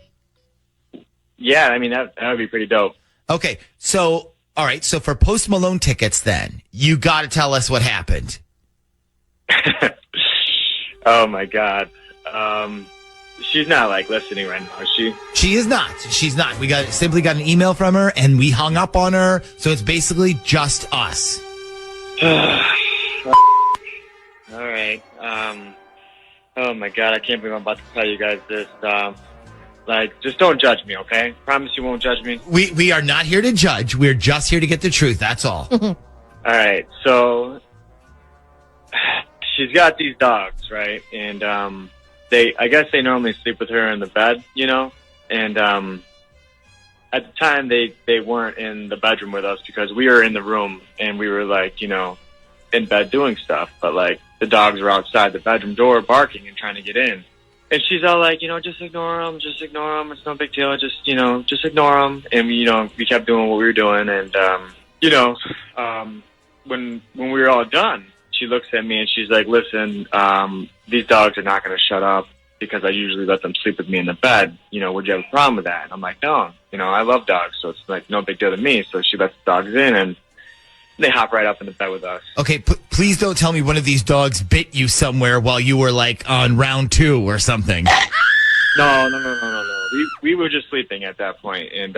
Yeah, I mean that would be pretty dope. Okay, so all right, so for Post Malone tickets, then you got to tell us what happened. Oh my God. She's not listening right now, is she? She is not. She's not. We simply got an email from her and we hung up on her. So it's basically just us. All right. Oh my God, I can't believe I'm about to tell you guys this. Just don't judge me, okay? Promise you won't judge me. We are not here to judge. We're just here to get the truth. That's all. All right, so she's got these dogs, right? And I guess they normally sleep with her in the bed, you know? And at the time, they weren't in the bedroom with us because we were in the room and we were, like, you know, in bed doing stuff. But, like, the dogs were outside the bedroom door barking and trying to get in. And she's all like, you know, just ignore them. It's no big deal. Just ignore them. And, you know, we kept doing what we were doing. And, when we were all done, she looks at me and she's like, listen, these dogs are not going to shut up because I usually let them sleep with me in the bed. You know, would you have a problem with that? And I'm like, no, you know, I love dogs, so it's like no big deal to me. So she lets the dogs in and they hop right up in the bed with us. Okay, please don't tell me one of these dogs bit you somewhere while you were like on round 2 or something. No. We were just sleeping at that point, and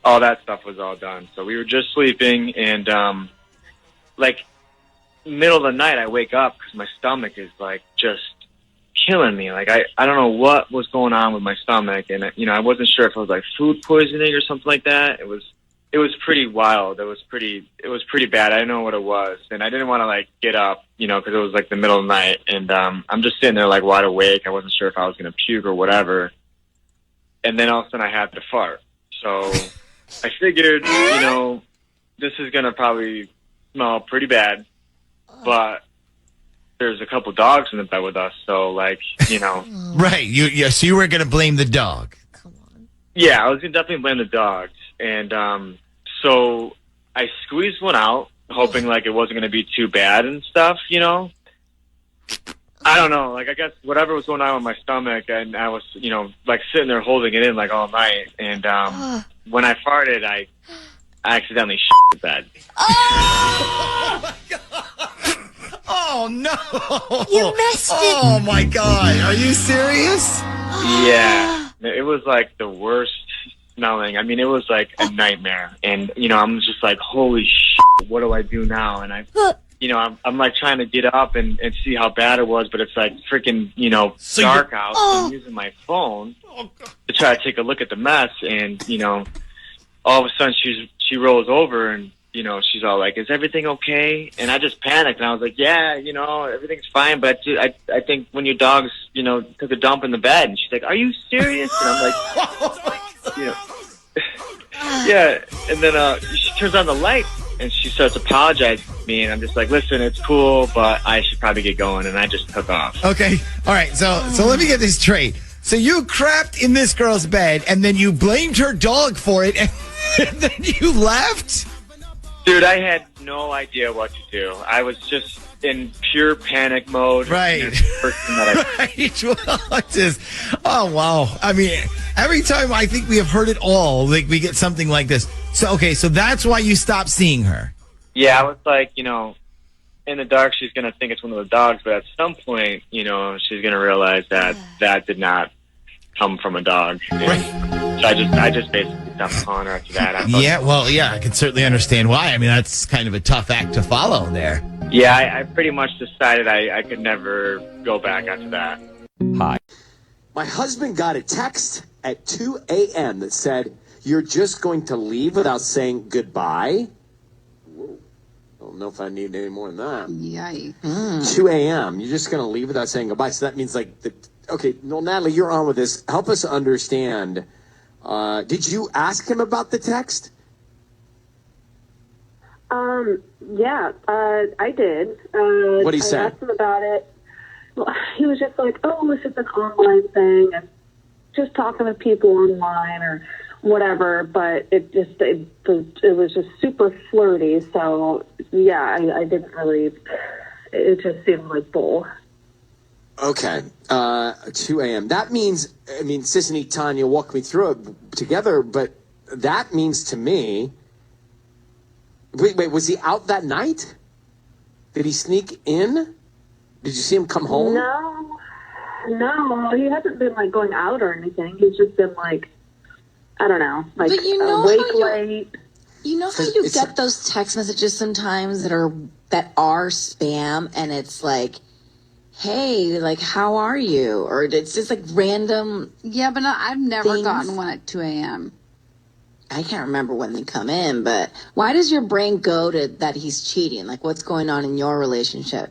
all that stuff was all done. So we were just sleeping, and like middle of the night, I wake up because my stomach is like just killing me. Like I don't know what was going on with my stomach, and you know, I wasn't sure if it was like food poisoning or something like that. It was pretty wild. It was pretty bad. I didn't know what it was, and I didn't want to like get up, you know, because it was like the middle of the night, and I'm just sitting there like wide awake. I wasn't sure if I was going to puke or whatever, and then all of a sudden I had to fart. So I figured, you know, this is going to probably smell pretty bad, but there's a couple dogs in the bed with us, so like, you know. Right. So you were going to blame the dog. Yeah, I was going to definitely blame the dogs. And so I squeezed one out, hoping like it wasn't going to be too bad and stuff, you know. I don't know. Like, I guess whatever was going on with my stomach, and I was, you know, like sitting there holding it in like all night. And when I farted, I accidentally shit the bed. Oh my God. Oh no! You missed it. Oh my God! Are you serious? Yeah, it was like the worst smelling. I mean, it was like a nightmare. And you know, I'm just like, holy shit! What do I do now? And you know, I'm like trying to get up and see how bad it was, but it's like freaking, you know, dark out. So I'm using my phone to try to take a look at the mess, and you know, all of a sudden she rolls over and, you know, she's all like, is everything okay? And I just panicked, and I was like, yeah, you know, everything's fine, but I think when your dogs, you know, took a dump in the bed. And she's like, are you serious? And I'm like, you know, yeah. And then she turns on the light, and she starts apologizing to me, and I'm just like, listen, it's cool, but I should probably get going, and I just took off. Okay, all right, so let me get this straight. So you crapped in this girl's bed, and then you blamed her dog for it, and then you left? Dude, I had no idea what to do. I was just in pure panic mode. Right. Oh, wow. I mean, every time I think we have heard it all, like we get something like this. So, okay, so that's why you stopped seeing her. Yeah, I was like, you know, in the dark, she's going to think it's one of the dogs, but at some point, you know, she's going to realize that that did not come from a dog. And so I just basically stopped calling her after that. I can certainly understand why. I mean, that's kind of a tough act to follow there. Yeah, I pretty much decided I could never go back after that. Hi. My husband got a text at 2 a.m. that said, you're just going to leave without saying goodbye? Whoa. I don't know if I need any more than that. Yikes. 2 a.m. You're just going to leave without saying goodbye. So that means like, okay, well, Natalie, you're on with this. Help us understand. Did you ask him about the text? Yeah, I did. What did he say? I asked him about it. Well, he was just like, oh, this is an online thing, and just talking to people online or whatever, but it was just super flirty, so yeah, I didn't really, it just seemed like bull. Okay, 2 a.m. That means, I mean, Sissany, Tanya, walk me through it together, but that means to me, wait, was he out that night? Did he sneak in? Did you see him come home? No, he hasn't been like going out or anything. He's just been like, I don't know, like but you know late. You know how you get those text messages sometimes that are spam, and it's like, hey, like, how are you? Or it's just like random. Yeah, but I've never things. gotten one at 2 a.m. I can't remember when they come in, but why does your brain go to that he's cheating? Like, what's going on in your relationship?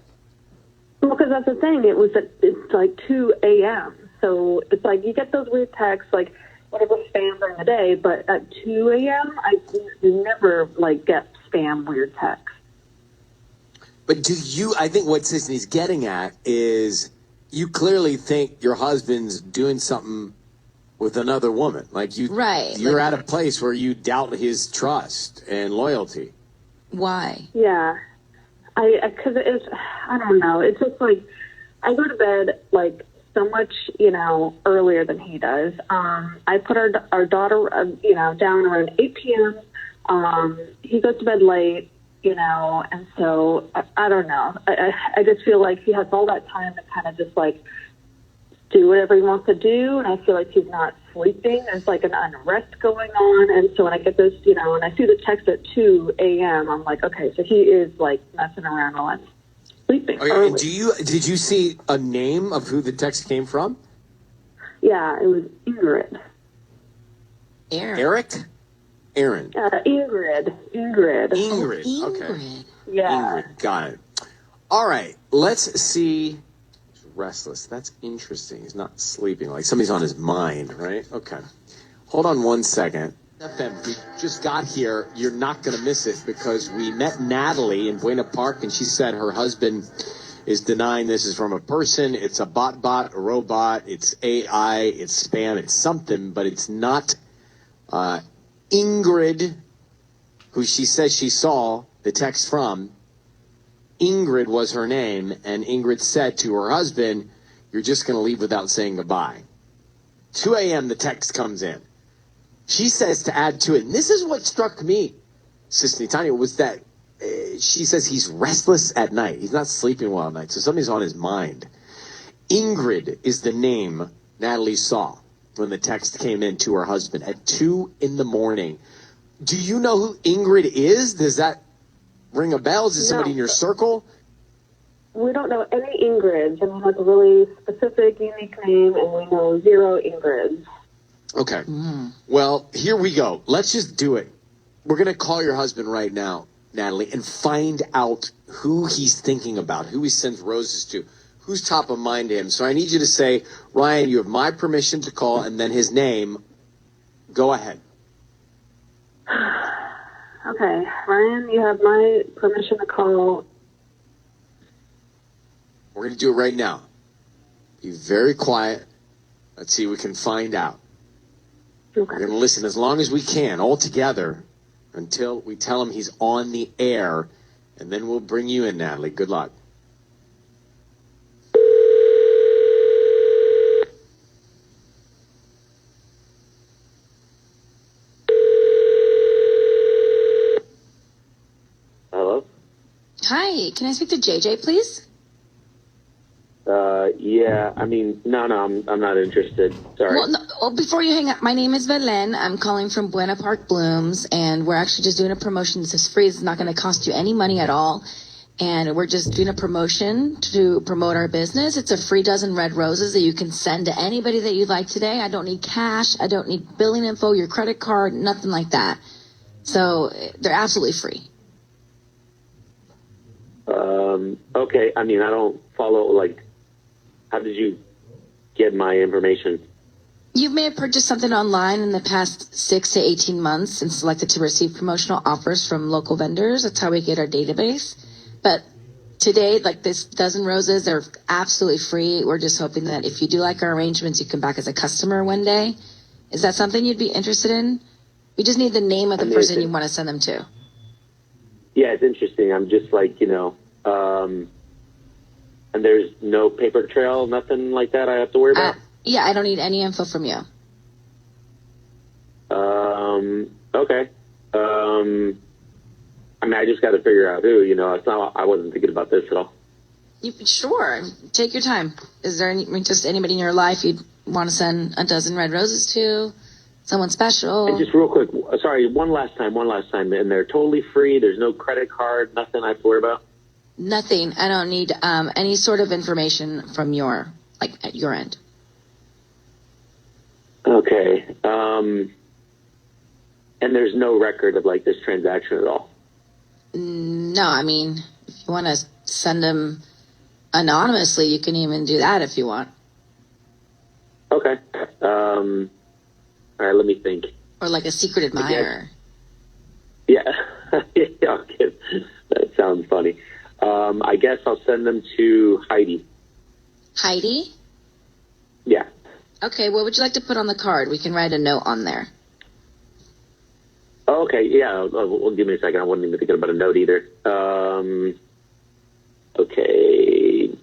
Because that's the thing. It's like 2 a.m. So it's like you get those weird texts, like whatever spam during the day, but at 2 a.m. I never like get spam weird texts. But I think what Sisney's getting at is you clearly think your husband's doing something with another woman. Like you're at a place where you doubt his trust and loyalty. Why? Yeah. Because I don't know. It's just like, I go to bed like so much, earlier than he does. I put our daughter, down around 8 p.m. He goes to bed late, and so I don't know. I just feel like he has all that time to kind of just like do whatever he wants to do, and I feel like he's not sleeping. There's like an unrest going on, and so when I get those, when I see the text at 2 a.m., I'm like, okay, so he is like messing around while I'm sleeping. Okay, early. and did you see a name of who the text came from? Yeah, it was Ingrid. Eric? Aaron. Ingrid. Ingrid. Okay. Yeah. Ingrid. Got it. All right. Let's see. Restless. That's interesting. He's not sleeping. Like somebody's on his mind, right? Okay. Hold on 1 second. FM, we just got here. You're not going to miss it because we met Natalie in Buena Park, and she said her husband is denying this is from a person. It's a bot, a robot. It's AI. It's spam. It's something, but it's not Ingrid, who she says she saw the text from. Ingrid was her name, and Ingrid said to her husband, "You're just going to leave without saying goodbye." 2 a.m. the text comes in. She says to add to it, and this is what struck me, Sister Tanya, was that she says he's restless at night. He's not sleeping well at night, so something's on his mind. Ingrid is the name Natalie saw when the text came in to her husband at 2 in the morning. Do you know who Ingrid is? Does that ring a bell? Is it somebody in your circle? We don't know any Ingrids, and he has a really specific, unique name, and we know 0 Ingrids. Okay. Well, here we go. Let's just do it. We're going to call your husband right now, Natalie, and find out who he's thinking about, who he sends roses to, who's top of mind to him. So I need you to say, Ryan, you have my permission to call, and then his name. Go ahead. Okay, Ryan, you have my permission to call. We're going to do it right now. Be very quiet. Let's see what we can find out. Okay. We're going to listen as long as we can, all together, until we tell him he's on the air, and then we'll bring you in, Natalie. Good luck. Hello? Hi, can I speak to JJ, please? Yeah, I mean, no, I'm not interested. Sorry. Well, before you hang up, my name is Belen. I'm calling from Buena Park Blooms, and we're actually just doing a promotion. This is free. It's not going to cost you any money at all. And we're just doing a promotion to promote our business. It's a free dozen red roses that you can send to anybody that you'd like today. I don't need cash. I don't need billing info, your credit card, nothing like that. So they're absolutely free. Okay, I mean, I don't follow, like, how did you get my information? You may have purchased something online in the past 6 to 18 months and selected to receive promotional offers from local vendors. That's how we get our database. But today, like this dozen roses, they're absolutely free. We're just hoping that if you do like our arrangements, you come back as a customer one day. Is that something you'd be interested in? We just need the name of the person you want to send them to. Yeah, it's interesting. I'm just like, and there's no paper trail, nothing like that I have to worry about? Yeah, I don't need any info from you. Okay. I mean, I just got to figure out who, it's not, I wasn't thinking about this at all. Sure. Take your time. Is there just anybody in your life you'd want to send a dozen red roses to? Someone special? And just real quick, sorry, one last time, and they're totally free. There's no credit card, nothing I have to worry about? Nothing. I don't need any sort of information from at your end. Okay. And there's no record of like this transaction at all. No, I mean, if you want to send them anonymously, you can even do that if you want. Okay. All right, let me think. Or like a secret admirer. Yeah. Yeah, okay. That sounds funny. I guess I'll send them to Heidi. Heidi? Yeah. Okay, what would you like to put on the card? We can write a note on there. Oh, okay, yeah. Well, give me a second. I wasn't even thinking about a note either. Okay.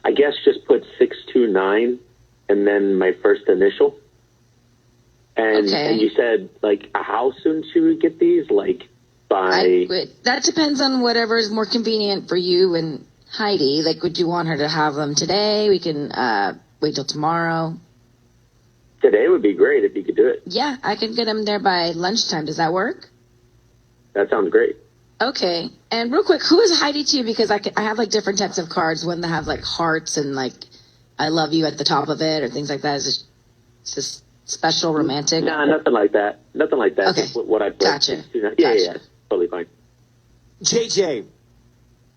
I guess just put 629 and then my first initial. And you said, like, how soon should we get these? Like, by... That depends on whatever is more convenient for you and Heidi. Like, would you want her to have them today? We can wait till tomorrow. Today would be great if you could do it. Yeah, I can get them there by lunchtime. Does that work? That sounds great. Okay. And real quick, who is Heidi to you? Because I have, like, different types of cards. One that have, like, hearts and, like, I love you at the top of it or things like that. It's just special, romantic? No, nothing like that. Nothing like that. Okay. Just what I put. Gotcha. Yeah, totally fine. JJ,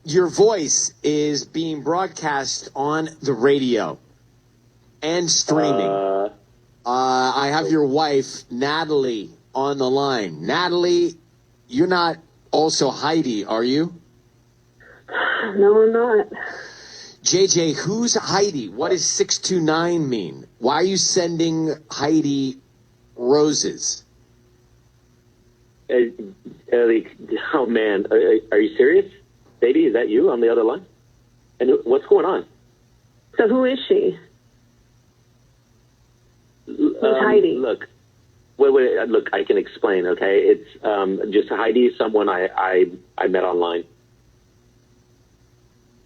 your voice is being broadcast on the radio and streaming. I have your wife, Natalie, on the line. Natalie, you're not also Heidi, are you? No, I'm not. JJ, who's Heidi? What does 629 mean? Why are you sending Heidi roses? Oh, man. Are you serious? Baby, is that you on the other line? And what's going on? So who is she? Who's Heidi? Look, wait. Look, I can explain. Okay, it's just Heidi is someone I met online.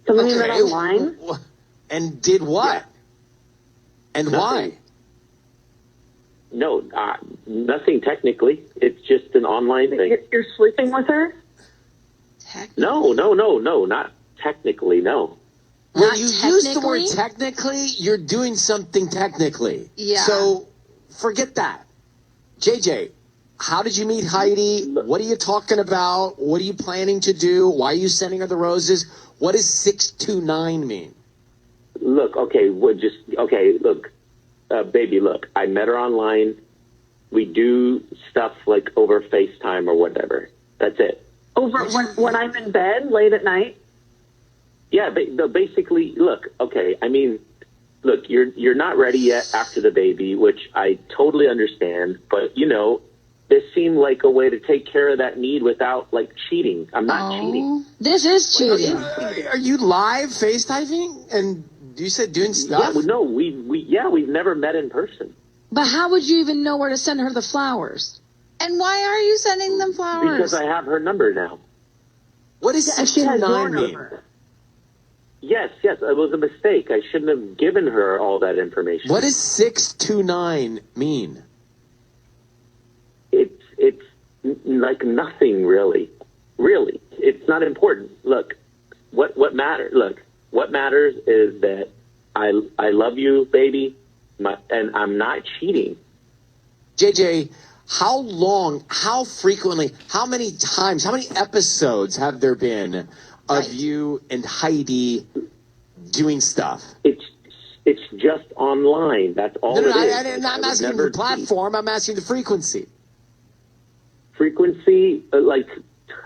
Someone you met online? And did what? Yeah. And Nothing. why? No, nothing technically. It's just an online thing. You're sleeping with her? No, not technically. No. When you use the word technically, you're doing something technically. Yeah. So forget that. JJ, how did you meet Heidi? What are you talking about? What are you planning to do? Why are you sending her the roses? What does 629 mean? Look, okay, look, baby, look, I met her online. We do stuff like over FaceTime or whatever. That's it. Over when I'm in bed late at night? Yeah, basically, look, okay, I mean, look, you're not ready yet after the baby, which I totally understand, but, this seemed like a way to take care of that need without, like, cheating. I'm not cheating. This is cheating. Are you live FaceTiming? And you said doing stuff? Yeah, no, we've never met in person. But how would you even know where to send her the flowers? And why are you sending them flowers? Because I have her number now. What does 629 mean? Yes, it was a mistake. I shouldn't have given her all that information. What does 629 mean? It's like nothing really. Really. It's not important. Look, what matters is that I love you, baby, and I'm not cheating. JJ, how long, how frequently, how many times, how many episodes have there been of you and Heidi doing stuff? It's just online. That's all it is. I'm asking the platform. I'm asking the frequency. Frequency, like,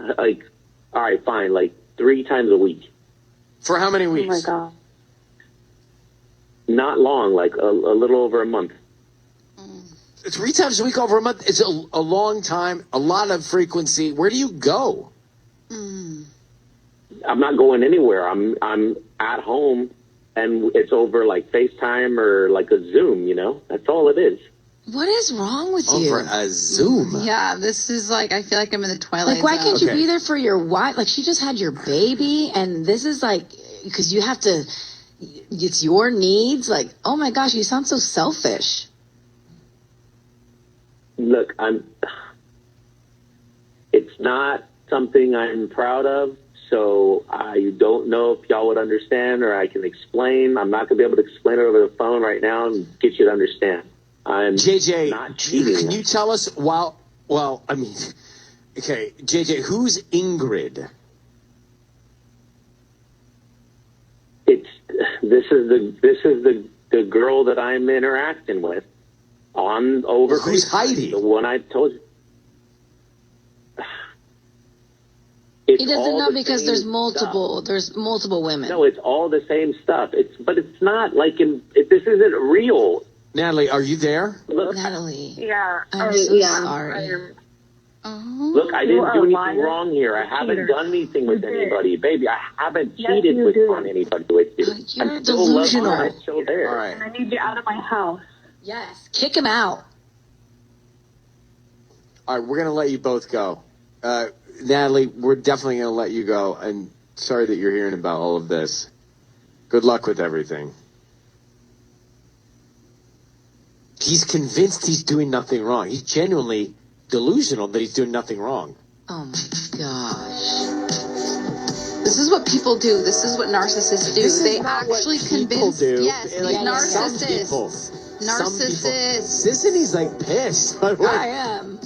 all right, fine, like 3 times a week. For how many weeks? Oh my God. Not long, like a little over a month. 3 times a week over a month. It's a long time, a lot of frequency. Where do you go? I'm not going anywhere. I'm at home, and it's over like FaceTime or like a Zoom. That's all it is. What is wrong with you? Over a Zoom. Yeah, this is like, I feel like I'm in the Twilight Zone. Why can't you be there for your wife? Like, she just had your baby, and this is like, because you have to, it's your needs. Like, oh my gosh, you sound so selfish. Look, it's not something I'm proud of, so I don't know if y'all would understand or I can explain. I'm not going to be able to explain it over the phone right now and get you to understand. I'm JJ, not cheating. Can you tell us, while Well, I mean, okay, JJ, who's Ingrid? This is the girl that I'm interacting with over. Well, who's Facebook. Heidi? The one I told you. He doesn't know because there's multiple women. No, it's all the same stuff. But it's not like this isn't real. Natalie, are you there? Look, Natalie. Yeah. I'm so sorry. Look, I didn't do anything wrong here. I haven't done anything with anybody. Baby, I haven't cheated on anybody with you. You're I'm still loving you. delusional. I'm still there. All right. And I need you out of my house. Yes. Kick him out. All right, we're going to let you both go. Natalie, we're definitely going to let you go. And sorry that you're hearing about all of this. Good luck with everything. He's convinced he's doing nothing wrong. He's genuinely delusional that he's doing nothing wrong. Oh my gosh. This is what people do. This is what narcissists do. They actually convince. Do. Yes, Like, narcissists. Some people. Narcissists. Sissy's like pissed. I am.